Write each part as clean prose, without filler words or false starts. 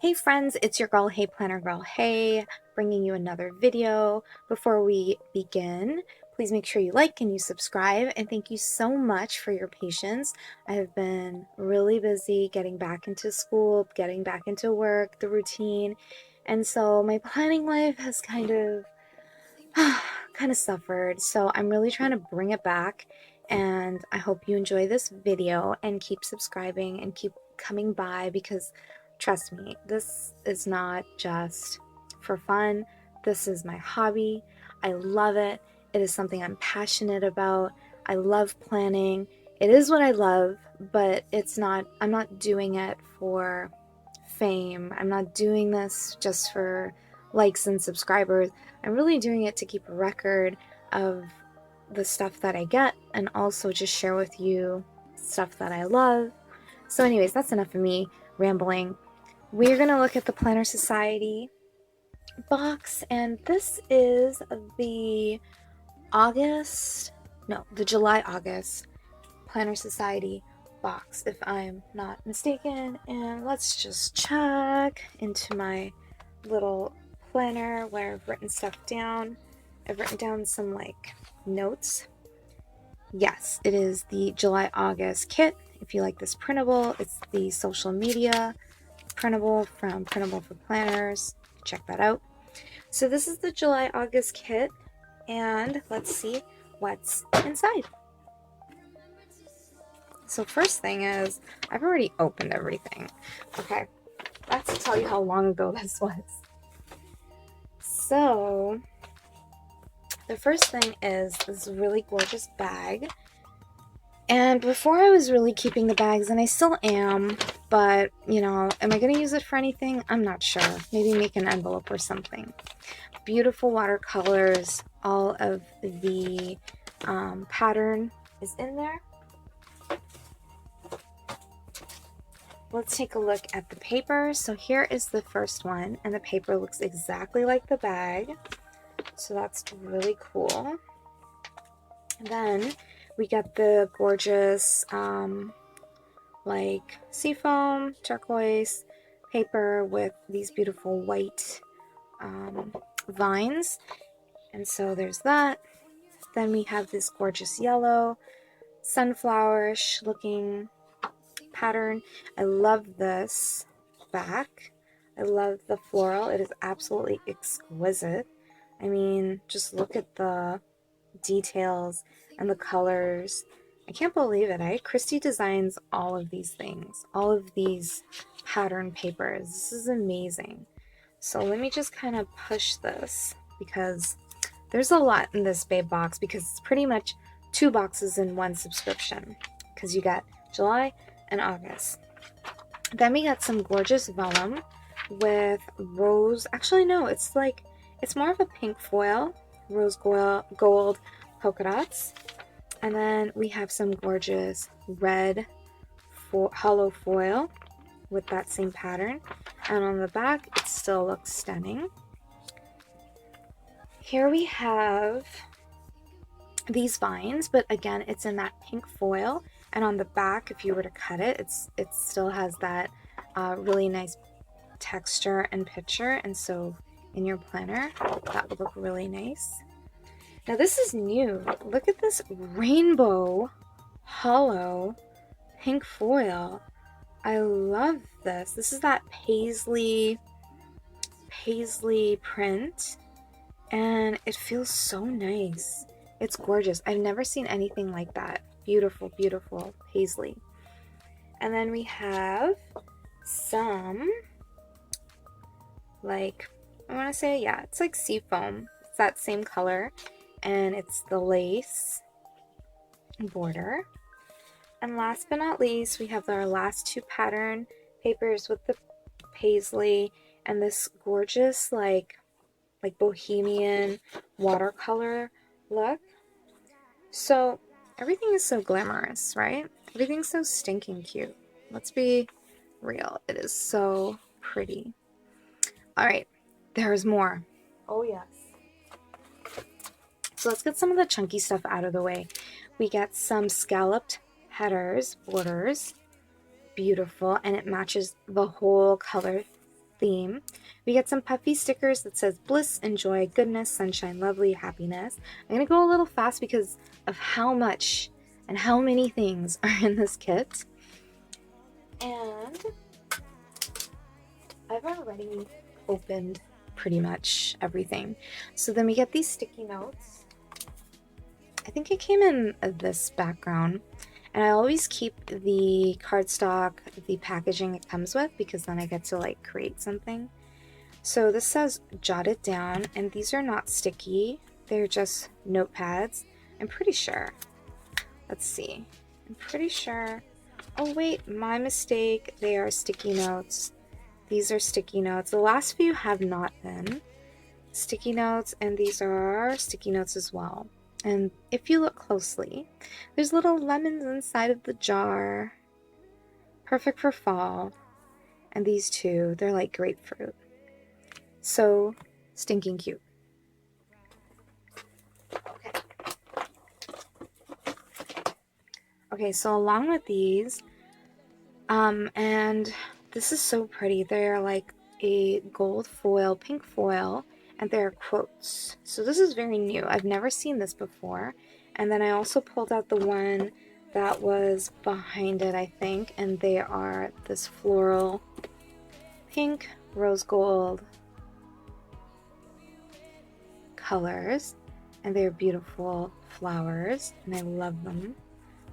Hey friends, it's your girl, Hey Planner Girl, Hey, bringing you another video. Before we begin, please make sure you like and you subscribe, and thank you so much for your patience. I have been really busy getting back into school, getting back into work, the routine, and so my planning life has kind of suffered. So I'm really trying to bring it back, and I hope you enjoy this video and keep subscribing and keep coming by, because trust me, this is not just for fun. This is my hobby. I love it. It is something I'm passionate about. I love planning. It is what I love, but I'm not doing it for fame. I'm not doing this just for likes and subscribers. I'm really doing it to keep a record of the stuff that I get, and also just share with you stuff that I love. So anyways, that's enough of me rambling. We're going to look at the Planner Society box, and this is the July-August Planner Society box, if I'm not mistaken. And let's just check into my little planner where I've written stuff down. I've written down some notes. Yes, it is the July-August kit. If you like this printable, it's the social media printable from Printable for Planners. Check that out. So this is the July-August kit, and let's see what's inside. So first thing is, I've already opened everything. Okay, that's to tell you how long ago this was. So the first thing is this really gorgeous bag. And before I was really keeping the bags, and I still am, but you know, am I going to use it for anything? I'm not sure. Maybe make an envelope or something. Beautiful watercolors. All of the pattern is in there. Let's take a look at the paper. So here is the first one, and the paper looks exactly like the bag. So that's really cool. And then we got the gorgeous seafoam turquoise paper with these beautiful white vines. And so there's that. Then we have this gorgeous yellow sunflowerish looking pattern. I love this back. I love the floral. It is absolutely exquisite. I mean, just look at the details and the colors. I can't believe it. Christy designs all of these things, all of these pattern papers. This is amazing. So let me just kind of push this, because there's a lot in this Spade box, because it's pretty much 2 boxes in one subscription, because you got July and August. Then we got some gorgeous vellum with rose. Actually, no, it's more of a pink foil, rose gold polka dots. And then we have some gorgeous red hollow foil with that same pattern. And on the back, it still looks stunning. Here we have these vines, but again, it's in that pink foil. And on the back, if you were to cut it, it still has that really nice texture and picture. And so in your planner, that would look really nice. Now this is new. Look at this rainbow hollow pink foil. I love this. This is that paisley print, and it feels so nice. It's gorgeous. I've never seen anything like that. Beautiful, beautiful paisley. And then we have some, I want to say, yeah, it's like seafoam. It's that same color, and it's the lace border. And last but not least, we have our last 2 pattern papers with the paisley and this gorgeous like bohemian watercolor look. So everything is so glamorous, right? Everything's so stinking cute. Let's be real. It is so pretty. All right, there's more. Oh yes. So let's get some of the chunky stuff out of the way. We get some scalloped headers, borders. Beautiful, and it matches the whole color theme. We get some puffy stickers that says bliss, enjoy, goodness, sunshine, lovely, happiness. I'm going to go a little fast because of how much and how many things are in this kit. And I've already opened pretty much everything. So then we get these sticky notes. I think it came in this background. And I always keep the cardstock, the packaging it comes with, because then I get to like create something. So this says jot it down, and these are not sticky. They're just notepads. I'm pretty sure. Let's see. I'm pretty sure. Oh wait, my mistake. They are sticky notes. These are sticky notes. The last few have not been sticky notes, and these are sticky notes as well. And if you look closely, there's little lemons inside of the jar. Perfect for fall. And these two, they're like grapefruit. So stinking cute. Okay, so along with these, and this is so pretty. They're like a gold foil, pink foil, and they're quotes. So this is very new. I've never seen this before. And then I also pulled out the one that was behind it, I think, and they are this floral pink, rose gold colors, and they're beautiful flowers, and I love them.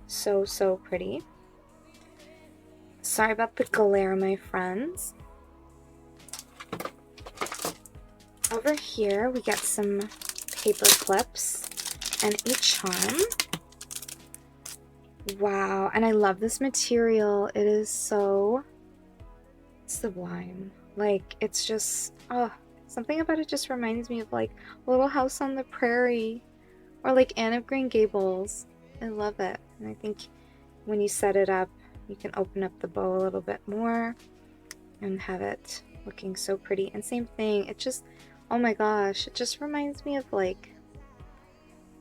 So, so pretty. Sorry about the glare, my friends. Over here, we get some paper clips and a charm. Wow, and I love this material. It is so sublime. Like, it's just, oh, something about it just reminds me of like Little House on the Prairie or like Anne of Green Gables. I love it. And I think when you set it up, you can open up the bow a little bit more and have it looking so pretty. And same thing, it just, oh my gosh, it just reminds me of like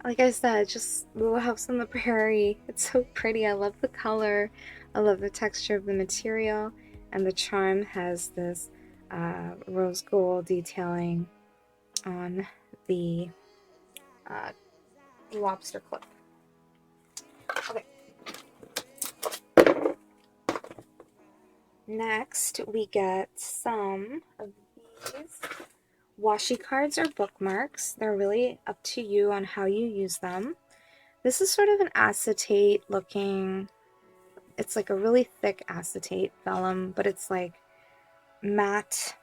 I said, just Little House on the Prairie. It's so pretty. I love the color. I love the texture of the material. And the charm has this rose gold detailing on the lobster clip. Okay. Next, we get some of these washi cards or bookmarks. They're really up to you on how you use them. This is sort of an acetate looking, it's like a really thick acetate vellum, but it's like matte.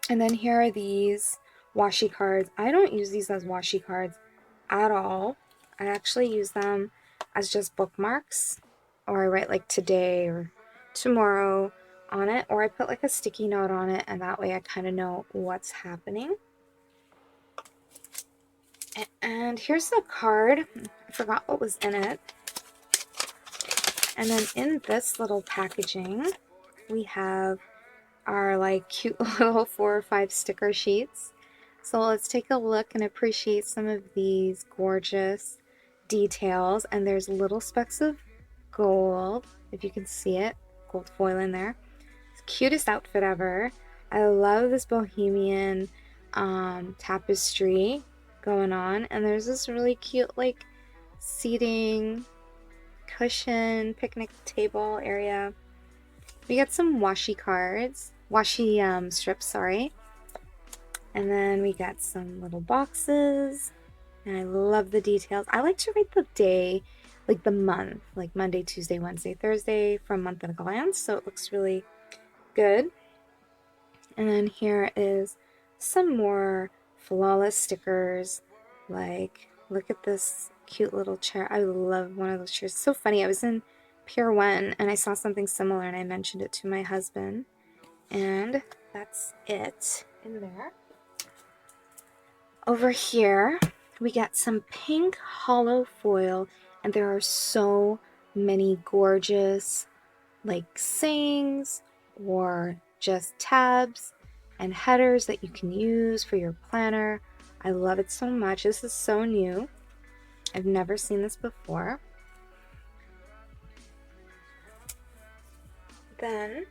And then here are these washi cards. I don't use these as washi cards at all. I actually use them as just bookmarks, or I write like today or tomorrow on it, or I put like a sticky note on it, and that way I kind of know what's happening. And here's the card. I forgot what was in it. And then in this little packaging, we have our like cute little 4 or 5 sticker sheets. So let's take a look and appreciate some of these gorgeous details. And there's little specks of gold, if you can see it, gold foil in there. It's the cutest outfit ever. I love this bohemian tapestry going on, and there's this really cute like seating cushion picnic table area. We got some washi cards, washi strips, sorry. And then we got some little boxes, and I love the details. I like to write the day, like the month, like Monday, Tuesday, Wednesday, Thursday from month at a glance, so it looks really good. And then here is some more flawless stickers, like look at this cute little chair. I love one of those chairs. It's so funny, I was in Pier 1 and I saw something similar and I mentioned it to my husband, and that's it in there. Over here we got some pink hollow foil, and there are so many gorgeous like sayings or just tabs and headers that you can use for your planner. I love it so much. This is so new. I've never seen this before. Then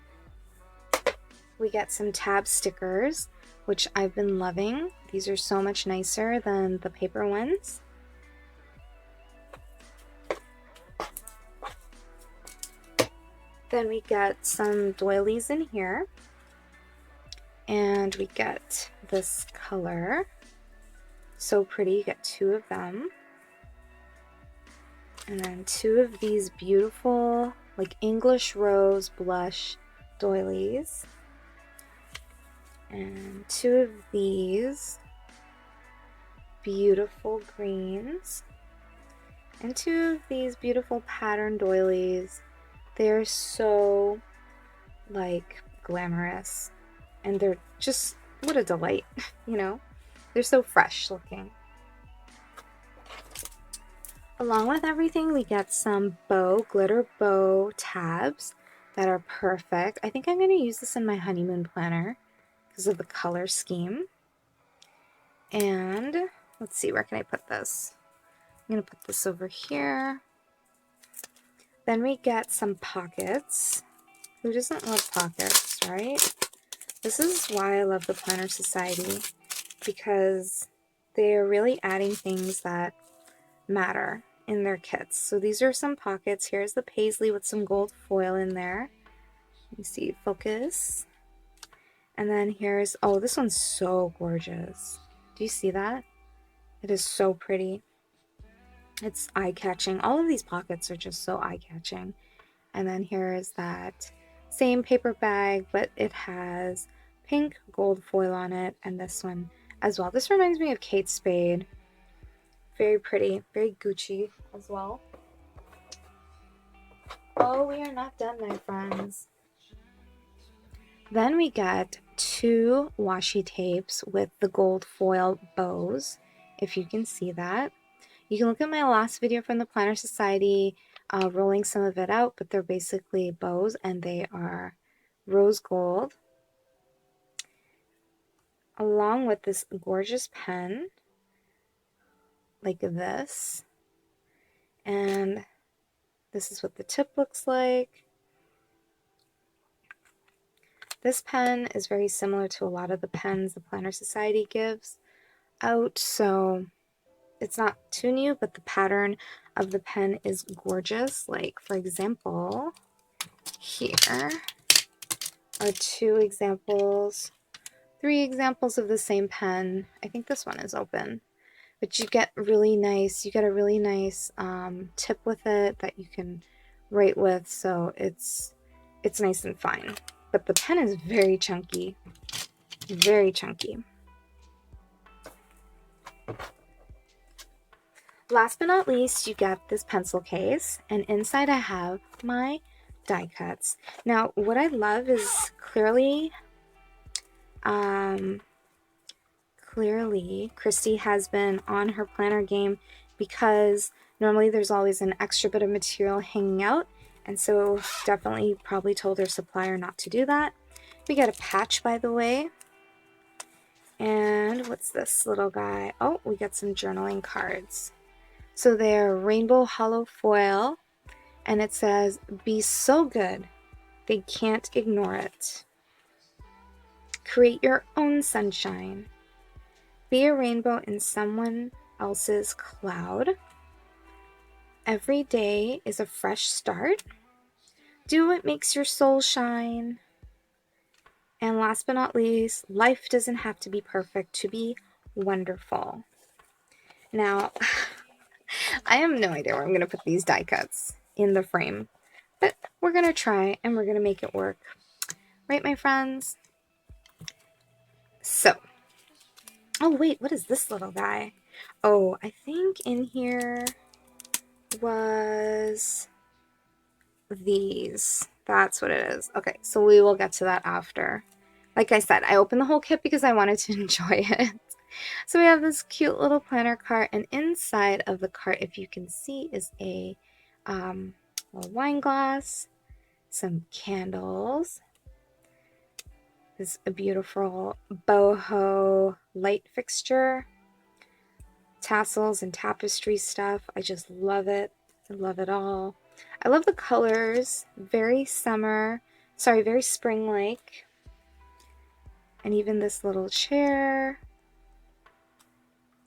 we get some tab stickers, which I've been loving. These are so much nicer than the paper ones. Then we get some doilies in here. And we get this color. So pretty, you get 2 of them. And then 2 of these beautiful, like English rose blush doilies. And 2 of these beautiful greens. And 2 of these beautiful pattern doilies. They're so, like, glamorous. And they're just, what a delight, you know? They're so fresh looking. Along with everything, we get some glitter bow tabs that are perfect. I think I'm going to use this in my honeymoon planner because of the color scheme. And let's see, where can I put this? I'm going to put this over here. Then we get some pockets. Who doesn't love pockets, right? This is why I love the Planner Society, because they are really adding things that matter in their kits. So these are some pockets. Here's the paisley with some gold foil in there. You see, focus. And then here's, oh, this one's so gorgeous. Do you see that? It is so pretty. It's eye-catching. All of these pockets are just so eye-catching. And then here is that same paper bag, but it has pink gold foil on it, and this one as well. This reminds me of Kate Spade. Very pretty, very Gucci as well. Oh, we are not done, my friends. Then we get 2 washi tapes with the gold foil bows, if you can see that. You can look at my last video from the Planner Society, rolling some of it out, but they're basically bows and they are rose gold. Along with this gorgeous pen, like this. And this is what the tip looks like. This pen is very similar to a lot of the pens the Planner Society gives out, so it's not too new, but the pattern of the pen is gorgeous. Like, for example, here are 2 examples, 3 examples of the same pen. I think this one is open. But you get a really nice tip with it that you can write with, so it's nice and fine. But the pen is very chunky, very chunky. Last but not least, you get this pencil case, and inside I have my die cuts. Now, what I love is clearly Christy has been on her planner game, because normally there's always an extra bit of material hanging out, and so definitely probably told her supplier not to do that. We got a patch, by the way. And what's this little guy? Oh, we got some journaling cards. So they're rainbow hollow foil, and it says, "Be so good, they can't ignore it. Create your own sunshine. Be a rainbow in someone else's cloud. Every day is a fresh start. Do what makes your soul shine. And last but not least, life doesn't have to be perfect to be wonderful." Now, I have no idea where I'm going to put these die cuts in the frame, but we're going to try and we're going to make it work. Right, my friends? So, oh wait, what is this little guy? Oh, I think in here was these. That's what it is. Okay, so we will get to that after. Like I said, I opened the whole kit because I wanted to enjoy it. So we have this cute little planner cart, and inside of the cart, if you can see, is a little wine glass, some candles, this a beautiful boho light fixture, tassels and tapestry stuff. I just love it. I love it all. I love the colors. Very spring-like. And even this little chair.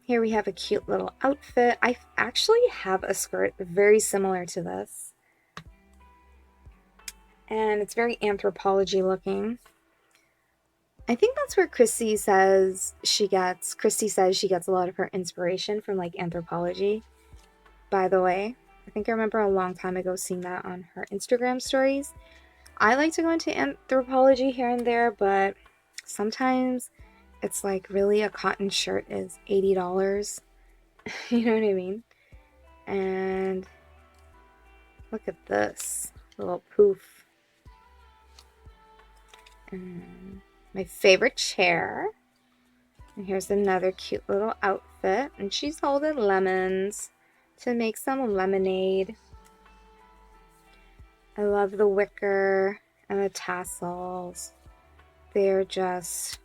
Here we have a cute little outfit. I actually have a skirt very similar to this. And it's very anthropology looking. I think that's where Christy says she gets a lot of her inspiration from like anthropology. By the way, I think I remember a long time ago seeing that on her Instagram stories. I like to go into anthropology here and there, but sometimes it's like, really, a cotton shirt is $80. You know what I mean? And look at this little poof. And my favorite chair. And here's another cute little outfit. And she's holding lemons to make some lemonade. I love the wicker and the tassels. They're just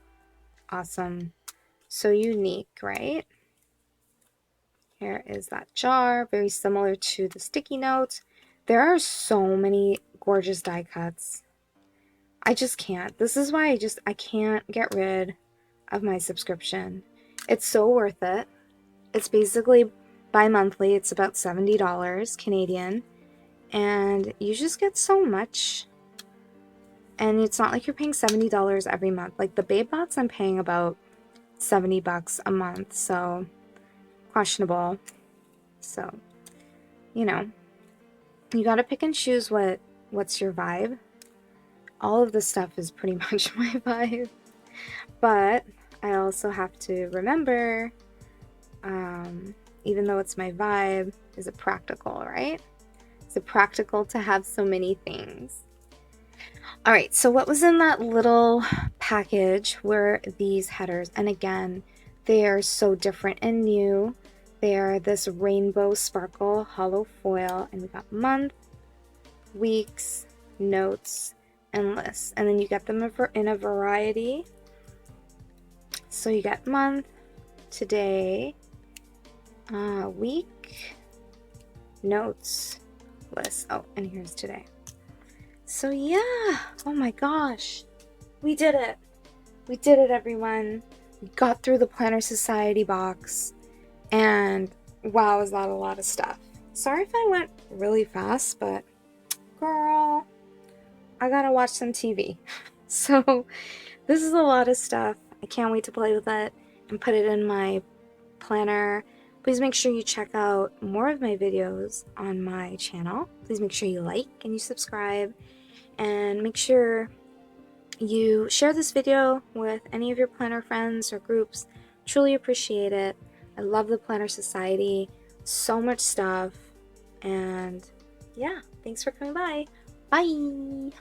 awesome. So unique, right? Here is that jar, very similar to the sticky notes. There are so many gorgeous die cuts. I just can't. This is why I can't get rid of my subscription. It's so worth it. It's basically bi-monthly. It's about $70 Canadian. And you just get so much. And it's not like you're paying $70 every month. Like the Babe Bots, I'm paying about $70 a month. So questionable. So, you know, you gotta pick and choose what's your vibe. All of this stuff is pretty much my vibe. But I also have to remember, even though it's my vibe, is it practical, right? Is it practical to have so many things? All right, so what was in that little package were these headers. And again, they are so different and new. They are this rainbow sparkle hollow foil, and we got month, weeks, notes, and lists. And then you get them in a variety. So you get month, today, week, notes, list. Oh, and here's today. So yeah, oh my gosh, we did it. We did it, everyone. We got through the Planner Society box, and wow, is that a lot of stuff. Sorry if I went really fast, but girl, I gotta watch some TV. So this is a lot of stuff. I can't wait to play with it and put it in my planner. Please make sure you check out more of my videos on my channel. Please make sure you like and you subscribe, and make sure you share this video with any of your planner friends or groups. Truly appreciate it. I love the Planner Society. So much stuff. And yeah, thanks for coming by. Bye!